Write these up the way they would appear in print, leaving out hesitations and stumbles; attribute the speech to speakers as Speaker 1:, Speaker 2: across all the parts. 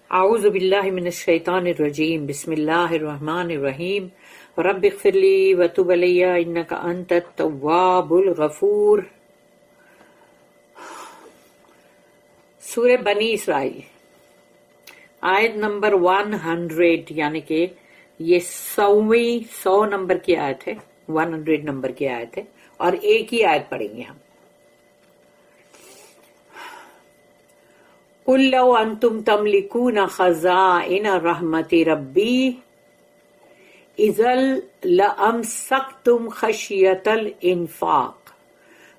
Speaker 1: اعوذ باللہ من الشیطان الرجیم بسم اللہ الرحمن الرحیم رب اغفر لی وتب علی انک انت التواب الغفور۔ سورہ بنی اسرائیل آیت نمبر 100، یعنی کہ یہ 100 نمبر کی آیت ہے، 100 نمبر کی آیت ہے، اور ایک ہی آیت پڑھیں گے ہم۔ قُلْ لَوْ أَنْتُمْ تَمْلِكُونَ خَزَائِنَ رَحْمَةِ رَبِّي إِذًا لَأَمْسَكْتُمْ خَشْيَةَ الْإِنْفَاقِ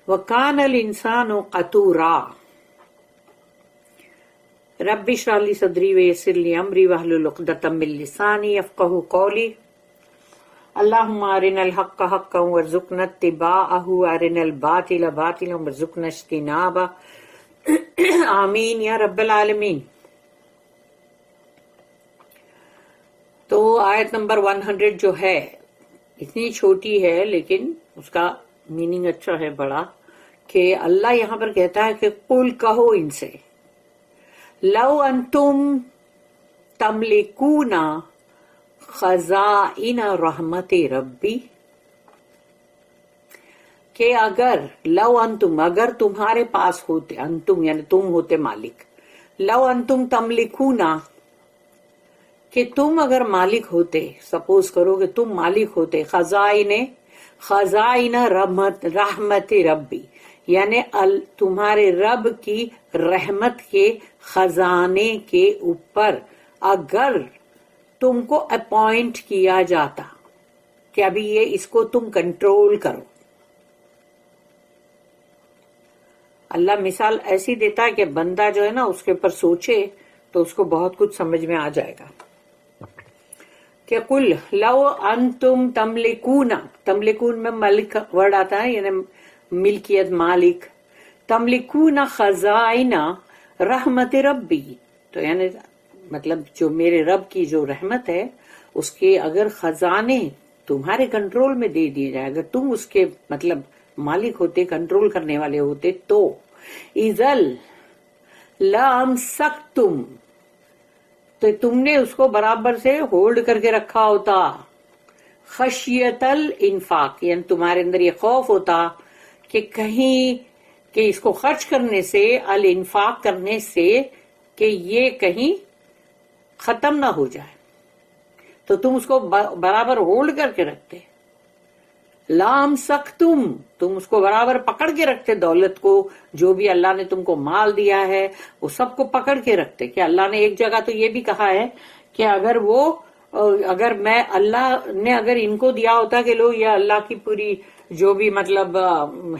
Speaker 1: وَكَانَ الْإِنسَانُ قَتُورًا۔ رَبِّ اشْرَحْ لِي صَدْرِي وَيَسِّرْ لِي أَمْرِي وَاحْلُلْ عُقْدَةً مِّن لِّسَانِي يَفْقَهُوا قَوْلِي۔ اللهم أرنا الحق حقا وارزقنا اتباعه وأرنا الباطل باطلا وارزقنا اجتنابه، آمین یا رب العالمین۔ تو آیت نمبر 100 جو ہے اتنی چھوٹی ہے لیکن اس کا میننگ اچھا ہے بڑا، کہ اللہ یہاں پر کہتا ہے کہ قل کہو ان سے، لو انتم تملکون خزائن رحمت ربی، کہ اگر لو انتم، اگر تمہارے پاس ہوتے، انتم یعنی تم ہوتے مالک، لو انتم تملکونا، کہ تم اگر مالک ہوتے، سپوز کرو کہ تم مالک ہوتے خزائن رحمت ربی، یعنی تمہارے رب کی رحمت کے خزانے کے اوپر اگر تم کو اپوائنٹ کیا جاتا کہ ابھی یہ اس کو تم کنٹرول کرو۔ اللہ مثال ایسی دیتا ہے کہ بندہ جو ہے نا اس کے اوپر سوچے تو اس کو بہت کچھ سمجھ میں آ جائے گا۔ کہ قل لو انتم تملکون، تملکون میں ملک ورڈ آتا ہے، یعنی ملکیت، مالک۔ تملکون خزائن رحمت ربی، تو یعنی مطلب جو میرے رب کی جو رحمت ہے اس کے اگر خزانے تمہارے کنٹرول میں دے دیے جائے، اگر تم اس کے مطلب مالک ہوتے، کنٹرول کرنے والے ہوتے، تو اذا لامسکتم، تو تم نے اس کو برابر سے ہولڈ کر کے رکھا ہوتا، خشیت الانفاق، یعنی تمہارے اندر یہ خوف ہوتا کہ کہیں کہ اس کو خرچ کرنے سے، الانفاق کرنے سے، کہ یہ کہیں ختم نہ ہو جائے، تو تم اس کو برابر ہولڈ کر کے رکھتے۔ لامسکتم، تم اس کو برابر پکڑ کے رکھتے، دولت کو، جو بھی اللہ نے تم کو مال دیا ہے وہ سب کو پکڑ کے رکھتے۔ کہ اللہ نے ایک جگہ تو یہ بھی کہا ہے کہ اگر میں، اللہ نے اگر ان کو دیا ہوتا کہ لو یہ اللہ کی پوری جو بھی مطلب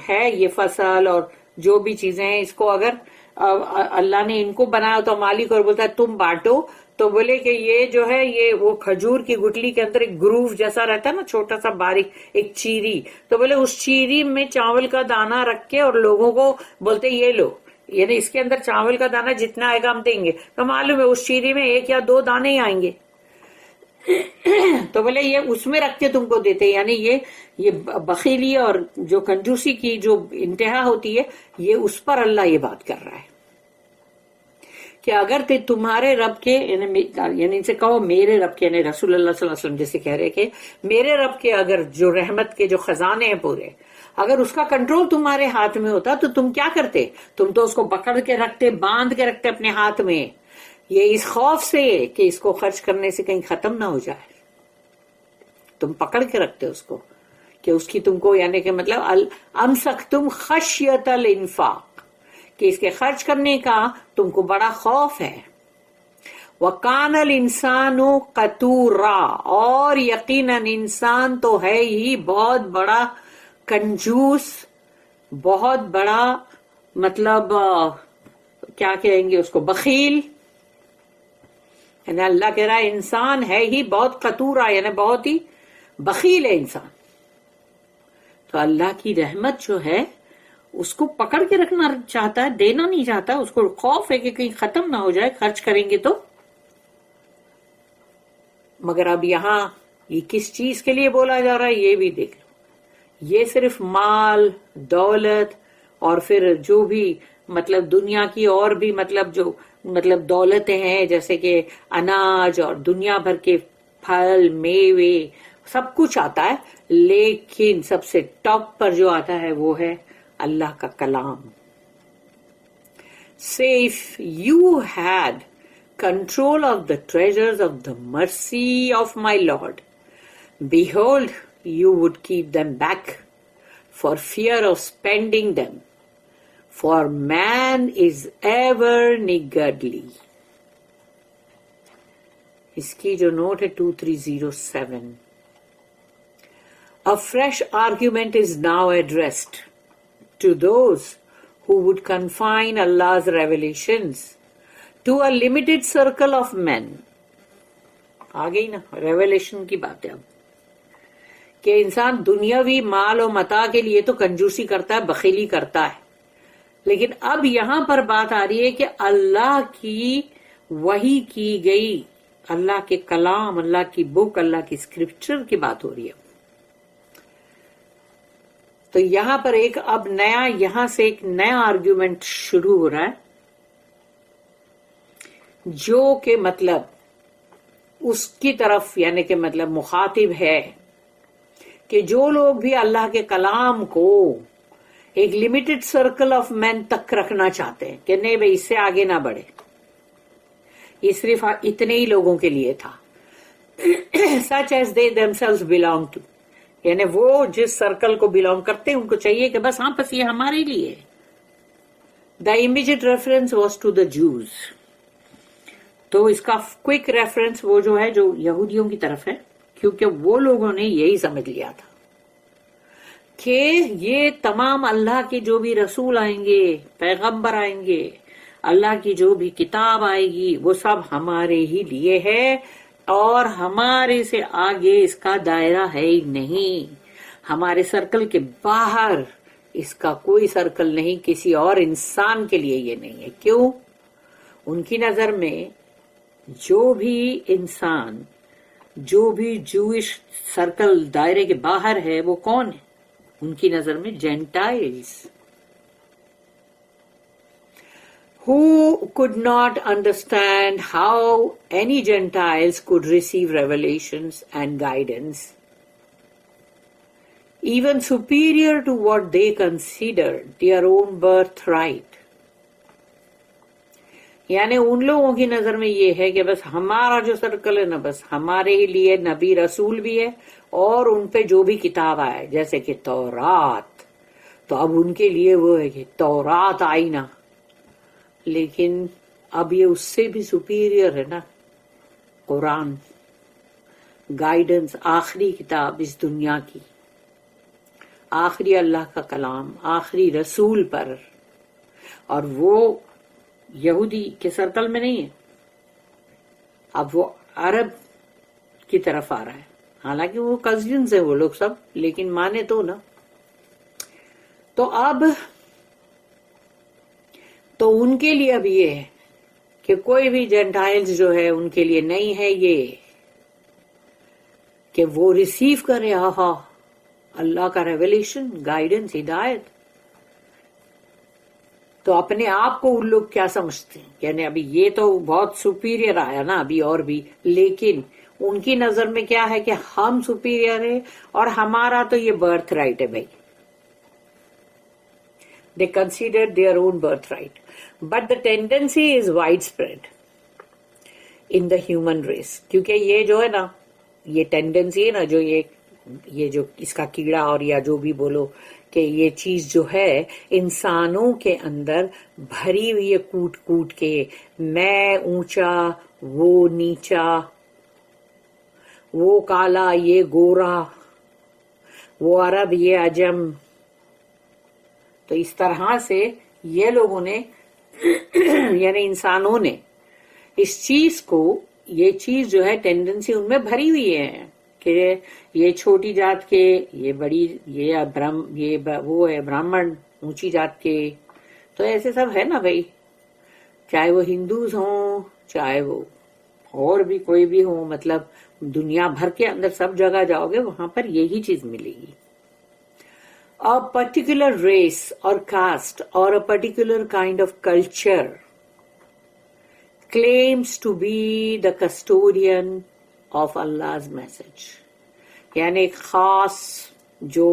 Speaker 1: ہے یہ فصل اور جو بھی چیزیں ہیں، اس کو اگر اللہ نے ان کو بنایا ہوتا مالک اور بولتا ہے تم بانٹو، تو بولے کہ یہ جو ہے یہ وہ کھجور کی گٹلی کے اندر ایک گروف جیسا رہتا ہے نا، چھوٹا سا باریک ایک چیری، تو بولے اس چیری میں چاول کا دانہ رکھ کے اور لوگوں کو بولتے یہ لو، یعنی اس کے اندر چاول کا دانہ جتنا آئے گا ہم دیں گے، تو معلوم ہے اس چیری میں 1 یا 2 دانے ہی آئیں گے، تو بولے یہ اس میں رکھ کے تم کو دیتے۔ یعنی یہ بخیلی اور جو کنجوسی کی جو انتہا ہوتی ہے، یہ اس پر اللہ یہ بات کر رہا ہے کہ اگر تمہارے رب کے، یعنی ان سے کہو میرے رب کے، یعنی رسول اللہ صلی اللہ علیہ وسلم جیسے کہہ رہے کہ میرے رب کے اگر جو رحمت کے جو خزانے ہیں پورے، اگر اس کا کنٹرول تمہارے ہاتھ میں ہوتا تو تم کیا کرتے؟ تم تو اس کو پکڑ کے رکھتے، باندھ کے رکھتے اپنے ہاتھ میں، یہ اس خوف سے کہ اس کو خرچ کرنے سے کہیں ختم نہ ہو جائے، تم پکڑ کے رکھتے اس کو، کہ اس کی تم کو یعنی کہ مطلب امسکتم خشیت الانفاق، کہ اس کے خرچ کرنے کا تم کو بڑا خوف ہے۔ وَكَانَ الْإِنسَانُ قَتُورًا، اور یقیناً انسان تو ہے ہی بہت بڑا کنجوس، بہت بڑا مطلب کیا کہیں گے اس کو، بخیل، یعنی اللہ کہہ رہا ہے انسان ہے ہی بہت قتورا، یعنی بہت ہی بخیل ہے انسان۔ تو اللہ کی رحمت جو ہے اس کو پکڑ کے رکھنا چاہتا ہے، دینا نہیں چاہتا، اس کو خوف ہے کہ کہیں ختم نہ ہو جائے خرچ کریں گے تو۔ مگر اب یہاں یہ کس چیز کے لیے بولا جا رہا ہے یہ بھی دیکھ لو، یہ صرف مال، دولت اور پھر جو بھی مطلب دنیا کی اور بھی مطلب جو مطلب دولتیں ہیں جیسے کہ اناج اور دنیا بھر کے پھل میوے سب کچھ آتا ہے، لیکن سب سے ٹاپ پر جو آتا ہے وہ ہے اللہ کا کلام. Say if you had control of the treasures of the mercy of my Lord, behold, you would keep them back for fear of spending them, for man is ever niggardly. اس کی جو note ہے 2307. A fresh argument is now addressed to those who would confine Allah's revelations to a limited circle of men. آ گئی نا revelation کی بات ہے اب کہ انسان دنیاوی مال و متاع کے لیے تو کنجوسی کرتا ہے، بخیلی کرتا ہے، لیکن اب یہاں پر بات آ رہی ہے کہ اللہ کی وحی کی گئی، اللہ کے کلام، اللہ کی بک، اللہ کی اسکرپچر کی بات ہو رہی ہے. تو یہاں پر ایک اب نیا، یہاں سے ایک نیا آرگیومنٹ شروع ہو رہا ہے جو کہ مطلب اس کی طرف یعنی کہ مطلب مخاطب ہے کہ جو لوگ بھی اللہ کے کلام کو ایک لمیٹڈ سرکل آف مین تک رکھنا چاہتے ہیں کہ نہیں بھائی اس سے آگے نہ بڑھے، یہ صرف اتنے ہی لوگوں کے لیے تھا. such as they themselves belong to، یعنی وہ جس سرکل کو بلانگ کرتے ہیں ان کو چاہیے کہ بس ہاں بس یہ ہمارے لیے. The immediate reference was to the Jews. تو اس کا کوئک ریفرنس وہ جو ہے جو یہودیوں کی طرف ہے، کیونکہ وہ لوگوں نے یہی سمجھ لیا تھا کہ یہ تمام اللہ کے جو بھی رسول آئیں گے، پیغمبر آئیں گے، اللہ کی جو بھی کتاب آئے گی وہ سب ہمارے ہی لیے ہے اور ہمارے سے آگے اس کا دائرہ ہے ہی نہیں. ہمارے سرکل کے باہر اس کا کوئی سرکل نہیں، کسی اور انسان کے لیے یہ نہیں ہے. کیوں؟ ان کی نظر میں جو بھی انسان، جو بھی جوئش سرکل دائرے کے باہر ہے وہ کون ہے؟ ان کی نظر میں gentiles. Who could not understand how any Gentiles could receive revelations and guidance, even superior to what they considered their own birthright. یعنی ان لوگوں کی نظر میں یہ ہے کہ بس ہمارا جو سرکل ہے نا بس ہمارے ہی لیے نبی رسول بھی ہے اور ان پہ جو بھی کتاب آئے جیسے کہ تورات، تو اب ان کے لیے وہ ہے کہ تورات آئی نا، لیکن اب یہ اس سے بھی سپیریئر ہے نا قرآن، گائیڈنس، آخری کتاب اس دنیا کی، آخری اللہ کا کلام، آخری رسول پر. اور وہ یہودی کے سرکل میں نہیں ہے، اب وہ عرب کی طرف آ رہا ہے. حالانکہ وہ کزنز ہیں وہ لوگ سب، لیکن مانے تو نا. تو اب تو ان کے لیے اب یہ ہے کہ کوئی بھی جینٹائلز جو ہے ان کے لیے نہیں ہے یہ کہ وہ ریسیو کرے آہا اللہ کا ریویلیشن، گائیڈنس، ہدایت. تو اپنے آپ کو ان لوگ کیا سمجھتے ہیں، یعنی ابھی یہ تو بہت سپیریئر آیا نا ابھی اور بھی، لیکن ان کی نظر میں کیا ہے کہ ہم سپیریئر ہے اور ہمارا تو یہ برتھ رائٹ ہے بھائی. They considered their own birthright. But the tendency is widespread in the human race. کیونکہ یہ جو ہے نا، یہ ٹینڈنسی ہے نا، جو یہ جو اس کا کیڑا اور یا جو بھی بولو کہ یہ چیز جو ہے انسانوں کے اندر بھری ہوئی ہے کوٹ کوٹ کے، میں اونچا وہ نیچا، وہ کالا یہ گورا، وہ عرب یہ عجم. تو اس طرح سے یہ لوگوں نے یعنی انسانوں نے اس چیز کو، یہ چیز جو ہے ٹینڈنسی ان میں بھری ہوئی ہے کہ یہ چھوٹی جات کے، یہ بڑی، یہ وہ ہے برہمن اونچی جات کے. تو ایسے سب ہے نا بھائی، چاہے وہ ہندوز ہوں چاہے وہ اور بھی کوئی بھی ہو، مطلب دنیا بھر کے اندر سب جگہ جاؤ گے وہاں پر یہی چیز ملے گی. A particular race or caste or a particular kind of culture claims to be the custodian of Allah's message. یعنی ایک خاص جو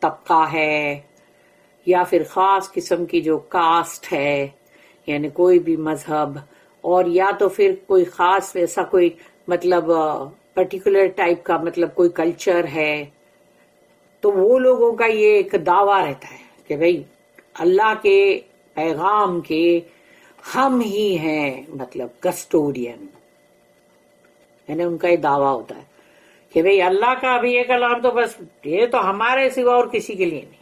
Speaker 1: طبقہ ہے یا پھر خاص قسم کی جو کاسٹ ہے، یعنی کوئی بھی مذہب، اور یا تو پھر کوئی خاص ایسا کوئی مطلب پرٹیکولر ٹائپ کا مطلب کوئی کلچر ہے، تو وہ لوگوں کا یہ ایک دعویٰ رہتا ہے کہ بھئی اللہ کے پیغام کے ہم ہی ہیں مطلب کسٹوڈین، یعنی ان کا یہ دعویٰ ہوتا ہے کہ بھئی اللہ کا ابھی یہ کلام تو بس یہ تو ہمارے سوا اور کسی کے لیے نہیں،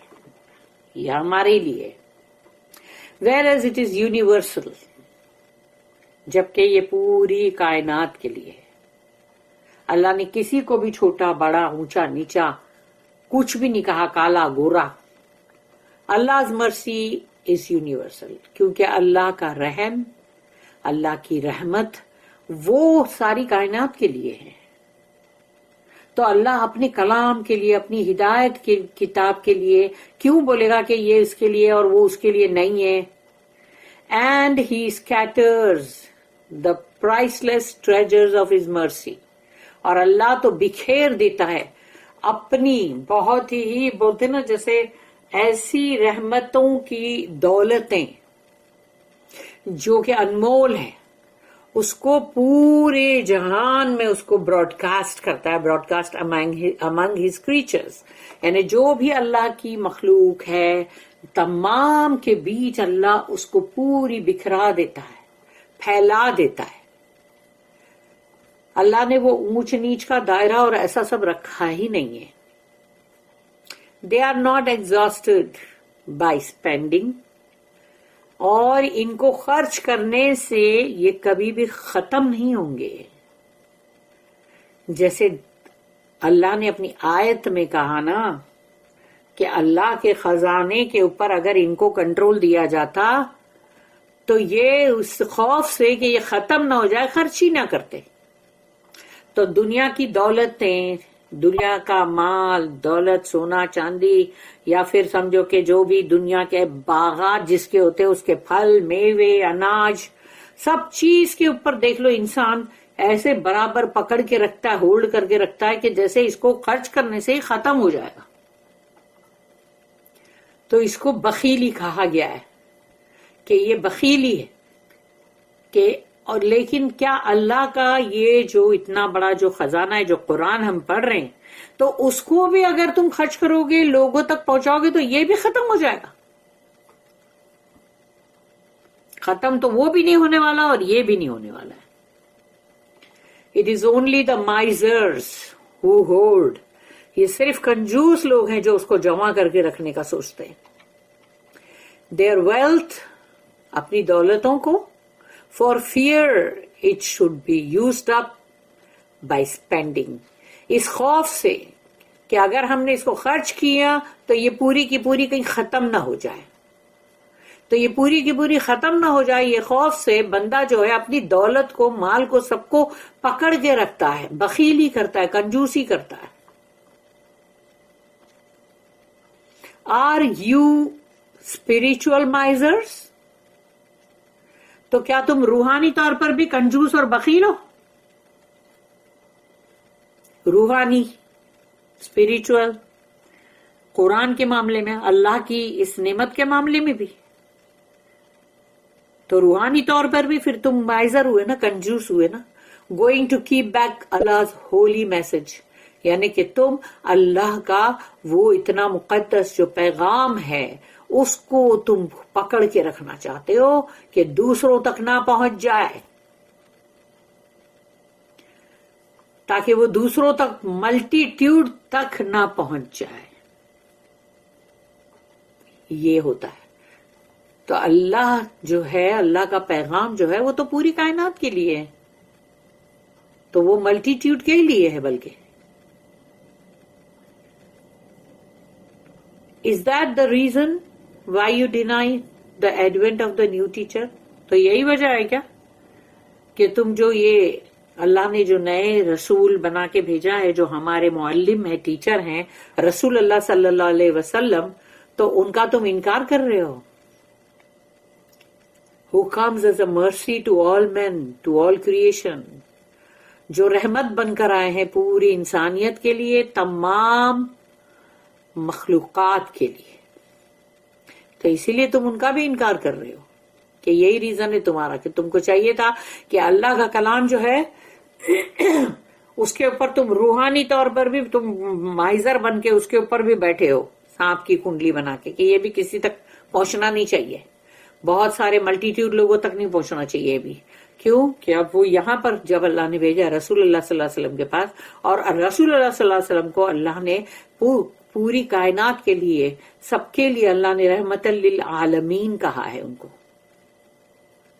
Speaker 1: یہ ہمارے ہی لیے، whereas it is universal، جبکہ یہ پوری کائنات کے لیے ہے۔ اللہ نے کسی کو بھی چھوٹا بڑا اونچا نیچا کچھ بھی نہیں کہا، کالا گورا۔ Allah's mercy is universal، کیونکہ اللہ کا رحم، اللہ کی رحمت وہ ساری کائنات کے لیے ہے۔ تو اللہ اپنے کلام کے لیے، اپنی ہدایت کی کتاب کے لیے کیوں بولے گا کہ یہ اس کے لیے اور وہ اس کے لیے نہیں ہے؟ And he scatters the priceless treasures of his mercy، اور اللہ تو بکھیر دیتا ہے اپنی بہت ہی بولتے نا جیسے ایسی رحمتوں کی دولتیں جو کہ انمول ہیں، اس کو پورے جہان میں اس کو براڈ کاسٹ کرتا ہے، broadcast among his creatures، یعنی جو بھی اللہ کی مخلوق ہے تمام کے بیچ اللہ اس کو پوری بکھرا دیتا ہے، پھیلا دیتا ہے۔ اللہ نے وہ اونچ نیچ کا دائرہ اور ایسا سب رکھا ہی نہیں ہے۔ They are not exhausted by spending، اور ان کو خرچ کرنے سے یہ کبھی بھی ختم نہیں ہوں گے۔ جیسے اللہ نے اپنی آیت میں کہا نا کہ اللہ کے خزانے کے اوپر اگر ان کو کنٹرول دیا جاتا تو یہ اس خوف سے کہ یہ ختم نہ ہو جائے خرچ ہی نہ کرتے۔ تو دنیا کی دولتیں، دنیا کا مال دولت، سونا چاندی، یا پھر سمجھو کہ جو بھی دنیا کے باغات جس کے ہوتے اس کے پھل میوے اناج، سب چیز کے اوپر دیکھ لو انسان ایسے برابر پکڑ کے رکھتا ہے، ہولڈ کر کے رکھتا ہے کہ جیسے اس کو خرچ کرنے سے ہی ختم ہو جائے گا۔ تو اس کو بخیلی کہا گیا ہے کہ یہ بخیلی ہے کہ اور لیکن کیا اللہ کا یہ جو اتنا بڑا جو خزانہ ہے جو قرآن ہم پڑھ رہے ہیں، تو اس کو بھی اگر تم خرچ کرو گے لوگوں تک پہنچاؤ گے تو یہ بھی ختم ہو جائے گا؟ ختم تو وہ بھی نہیں ہونے والا اور یہ بھی نہیں ہونے والا ہے۔ It is only the misers who hoard، یہ صرف کنجوس لوگ ہیں جو اس کو جمع کر کے رکھنے کا سوچتے ہیں۔ Their wealth، اپنی دولتوں کو، for fear it should be used up by spending، اس خوف سے کہ اگر ہم نے اس کو خرچ کیا تو یہ پوری کی پوری کہیں ختم نہ ہو جائے، تو یہ پوری کی پوری ختم نہ ہو جائے، یہ خوف سے بندہ جو ہے اپنی دولت کو، مال کو، سب کو پکڑ کے رکھتا ہے، بخیلی کرتا ہے، کنجوسی کرتا ہے۔ Are you spiritual misers؟ تو کیا تم روحانی طور پر بھی کنجوس اور بخیل ہو؟ روحانی، اسپریچول، قرآن کے معاملے میں، اللہ کی اس نعمت کے معاملے میں بھی، تو روحانی طور پر بھی پھر تم مائزر ہوئے نا، کنجوس ہوئے نا۔ Going to keep back Allah's holy message، یعنی کہ تم اللہ کا وہ اتنا مقدس جو پیغام ہے اس کو تم پکڑ کے رکھنا چاہتے ہو کہ دوسروں تک نہ پہنچ جائے، تاکہ وہ دوسروں تک، ملٹیٹیوڈ تک نہ پہنچ جائے۔ یہ ہوتا ہے۔ تو اللہ جو ہے، اللہ کا پیغام جو ہے وہ تو پوری کائنات کے لیے ہے، تو وہ ملٹیٹیوڈ کے لیے ہے بلکہ۔ Is that the reason why you deny the advent of the new teacher؟ تو یہی وجہ ہے کیا کہ تم جو یہ اللہ نے جو نئے رسول بنا کے بھیجا ہے، جو ہمارے معلم ہیں، ٹیچر ہیں، رسول اللہ صلی اللہ علیہ وسلم، تو ان کا تم انکار کر رہے ہو؟ who comes as a mercy to all men, to all creation, جو رحمت بن کر آئے ہیں پوری انسانیت کے لیے، تمام مخلوقات کے لیے. تو اسی لیے تم ان کا بھی انکار کر رہے ہو کہ یہی ریزن ہے تمہارا کہ تم کو چاہیے تھا کہ اللہ کا کلام جو ہے اس کے اوپر تم روحانی طور پر بھی تم مائزر بن کے اس کے اوپر بھی بیٹھے ہو، سانپ کی کنڈلی بنا کے، کہ یہ بھی کسی تک پہنچنا نہیں چاہیے، بہت سارے ملٹیٹیوڈ لوگوں تک نہیں پہنچنا چاہیے بھی. کیوں کہ اب وہ یہاں پر جب اللہ نے بھیجا رسول اللہ صلی اللہ علیہ وسلم کے پاس، اور رسول اللہ صلی اللہ علیہ وسلم کو اللہ نے پوری کائنات کے لیے، سب کے لیے اللہ نے رحمت للعالمین کہا ہے، ان کو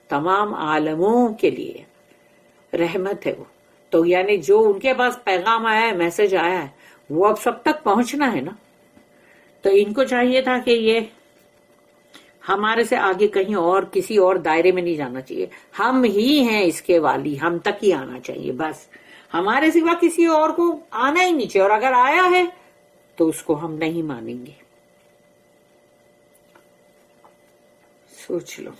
Speaker 1: تمام عالموں کے لیے رحمت ہے وہ. تو یعنی جو ان کے پاس پیغام آیا ہے، میسج آیا ہے، وہ اب سب تک پہنچنا ہے نا. تو ان کو چاہیے تھا کہ یہ ہمارے سے آگے کہیں اور کسی اور دائرے میں نہیں جانا چاہیے، ہم ہی ہیں اس کے والی، ہم تک ہی آنا چاہیے، بس ہمارے سوا کسی اور کو آنا ہی نہیں چاہیے، اور اگر آیا ہے تو اس کو ہم نہیں مانیں گے. سوچ لو.